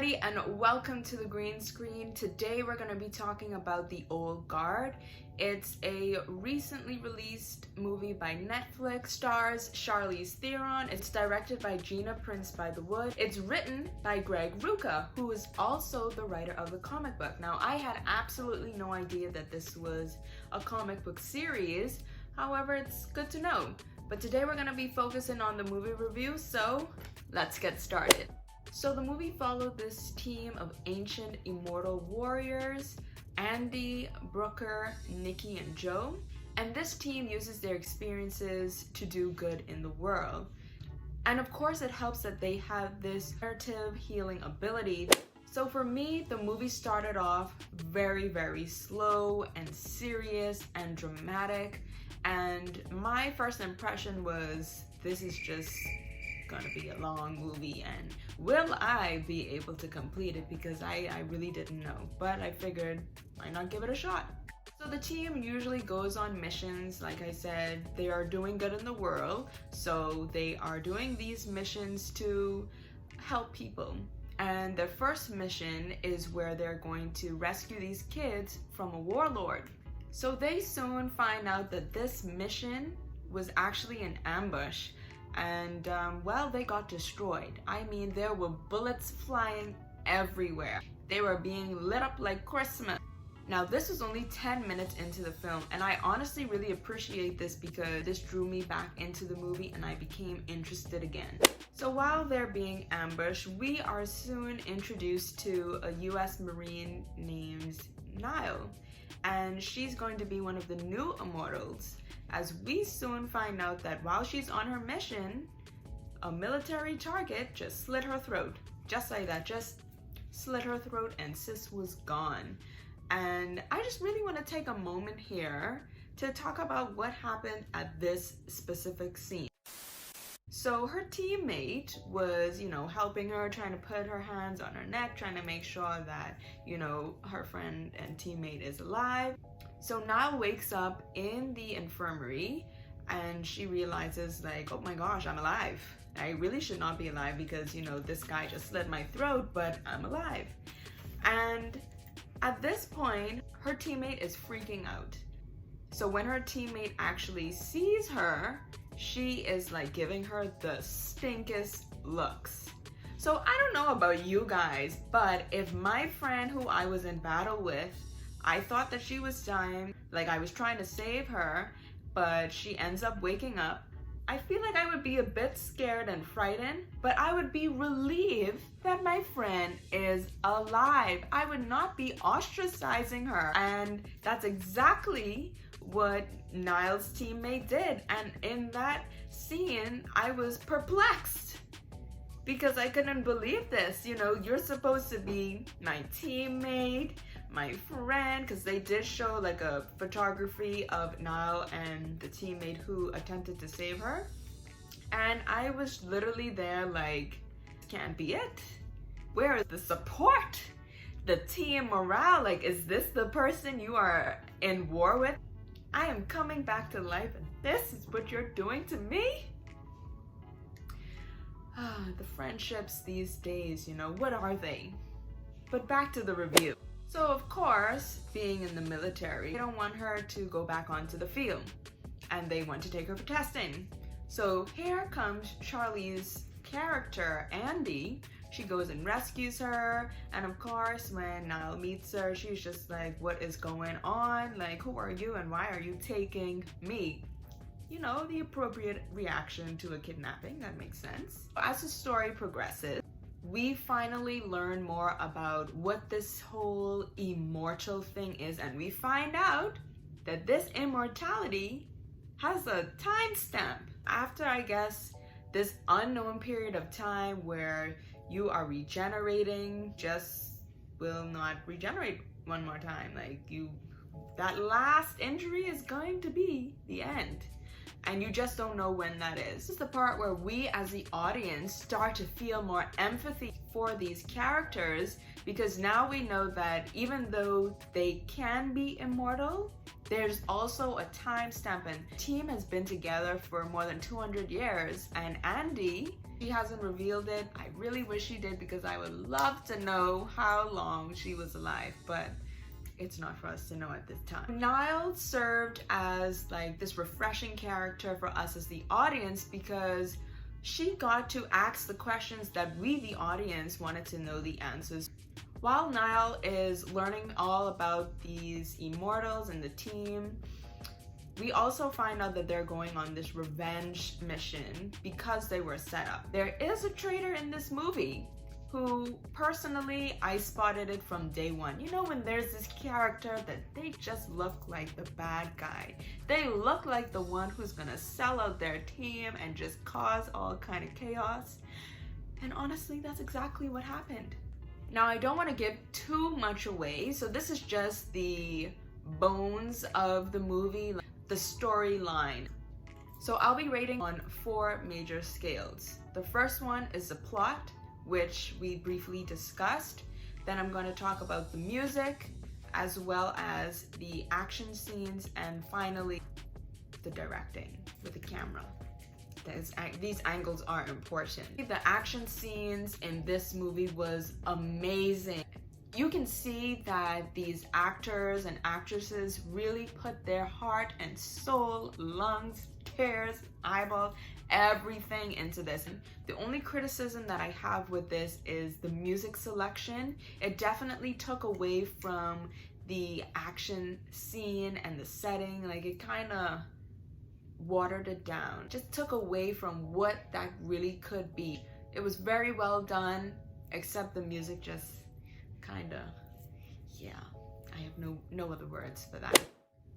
everybody, and welcome to the green screen. Today we're going to be talking about The Old Guard. It's a recently released movie by Netflix, stars Charlize Theron. It's directed by Gina Prince Bythewood. It's written by Greg Rucka, who is also the writer of the comic book. Now, I had absolutely no idea that this was a comic book series. However, it's good to know. But today we're going to be focusing on the movie review, so let's get started. So the movie followed this team of ancient immortal warriors, Andy, Brooker, Nikki, and Joe. And this team uses their experiences to do good in the world. And of course it helps that they have this narrative healing ability. So for me, the movie started off very slow and serious and dramatic. And my first impression was, this is just gonna be a long movie, and will I be able to complete it? Because I really didn't know, but I figured why not give it a shot. So the team usually goes on missions. Like I said, they are doing good in the world, so they are doing these missions to help people. And their first mission is where they're going to rescue these kids from a warlord. So they soon find out that this mission was actually an ambush. And well, they got destroyed. I mean, there were bullets flying everywhere. They were being lit up like Christmas. Now, this was only 10 minutes into the film, and I honestly really appreciate this because this drew me back into the movie and I became interested again. So while they're being ambushed, we are soon introduced to a US Marine named Nile, and she's going to be one of the new immortals, as we soon find out that while she's on her mission, a military target just slit her throat. Just like that, just slit her throat, and sis was gone. And I just really want to take a moment here to talk about what happened at this specific scene. So her teammate was, helping her, trying to put her hands on her neck, trying to make sure that, her friend and teammate is alive. So Nile wakes up in the infirmary and she realizes, like, oh my gosh, I'm alive. I really should not be alive because, this guy just slit my throat, but I'm alive. And at this point, her teammate is freaking out. So when her teammate actually sees her, she is like giving her the stinkest looks. So I don't know about you guys, but if my friend who I was in battle with, I thought that she was dying, like I was trying to save her, but she ends up waking up, I feel like I would be a bit scared and frightened, but I would be relieved that my friend is alive. I would not be ostracizing her. And that's exactly what Nile's teammate did. And in that scene, I was perplexed because I couldn't believe this. You're supposed to be my teammate, my friend, because they did show like a photography of Nile and the teammate who attempted to save her. And I was literally there like, can't be it. Where is the support? The team morale? Like, is this the person you are in war with? I am coming back to life and this is what you're doing to me? The friendships these days, what are they? But back to the review. So of course, being in the military, they don't want her to go back onto the field and they want to take her for testing. So here comes Charlie's character, Andy. She goes and rescues her, and of course when Nile meets her, she's just like, what is going on? Like, who are you and why are you taking me? The appropriate reaction to a kidnapping, that makes sense. As the story progresses, we finally learn more about what this whole immortal thing is, and we find out that this immortality has a timestamp. After, I guess, this unknown period of time where you are regenerating, just will not regenerate one more time. Like, that last injury is going to be the end. and you just don't know when that is. This is the part where we as the audience start to feel more empathy for these characters, because now we know that even though they can be immortal, there's also a time stamp, and the team has been together for more than 200 years, and Andy, she hasn't revealed it. I really wish she did, because I would love to know how long she was alive, but it's not for us to know at this time. Niall served as like this refreshing character for us as the audience, because she got to ask the questions that we, the audience, wanted to know the answers. While Niall is learning all about these immortals and the team, we also find out that they're going on this revenge mission because they were set up. There is a traitor in this movie who, personally, I spotted it from day one. You know, when there's this character that they just look like the bad guy. They look like the one who's gonna sell out their team and just cause all kind of chaos. And honestly, that's exactly what happened. Now, I don't want to give too much away, so this is just the bones of the movie, the storyline. So I'll be rating on 4 major scales. The first one is the plot, which we briefly discussed. Then I'm going to talk about the music, as well as the action scenes, and finally the directing with the camera. These angles are important. The action scenes in this movie was amazing. You can see that these actors and actresses really put their heart and soul, lungs, tears, eyeballs, everything into this. The only criticism that I have with this is the music selection. It definitely took away from the action scene and the setting. Like, it kind of watered it down. Just took away from what that really could be. It was very well done, except the music just kind of, yeah, I have no other words for that.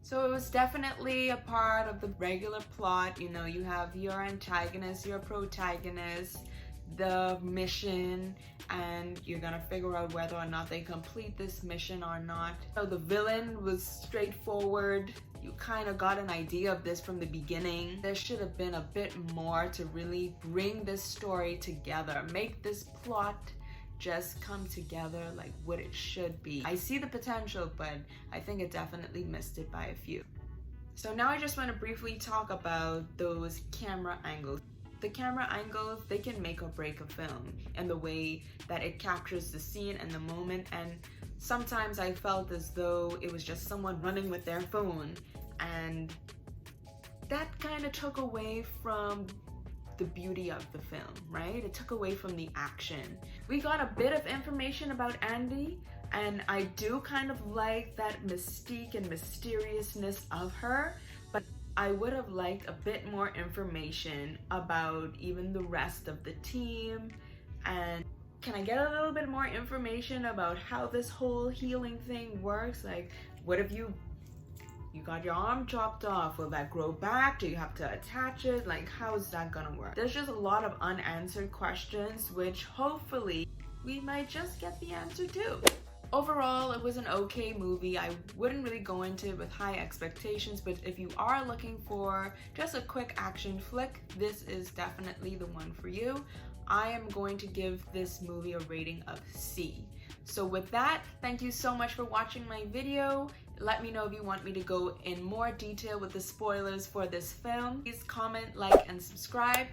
So it was definitely a part of the regular plot. You know, you have your antagonist, your protagonist, the mission, and you're gonna figure out whether or not they complete this mission or not. So the villain was straightforward. You kind of got an idea of this from the beginning. There should have been a bit more to really bring this story together, make this plot just come together like what it should be. I see the potential, but I think it definitely missed it by a few. So now I just want to briefly talk about those camera angles. The camera angles, they can make or break a film and the way that it captures the scene and the moment, and sometimes I felt as though it was just someone running with their phone, and that kind of took away from the beauty of the film, right? It took away from the action. We got a bit of information about Andy, and I do kind of like that mystique and mysteriousness of her, but I would have liked a bit more information about even the rest of the team. And can I get a little bit more information about how this whole healing thing works? Like, what if you got your arm chopped off? Will that grow back? Do you have to attach it? Like, how is that gonna work? There's just a lot of unanswered questions, which hopefully we might just get the answer to. Overall, it was an okay movie. I wouldn't really go into it with high expectations, but if you are looking for just a quick action flick, this is definitely the one for you. I am going to give this movie a rating of C. So with that, thank you so much for watching my video. Let me know if you want me to go in more detail with the spoilers for this film. Please comment, like, and subscribe.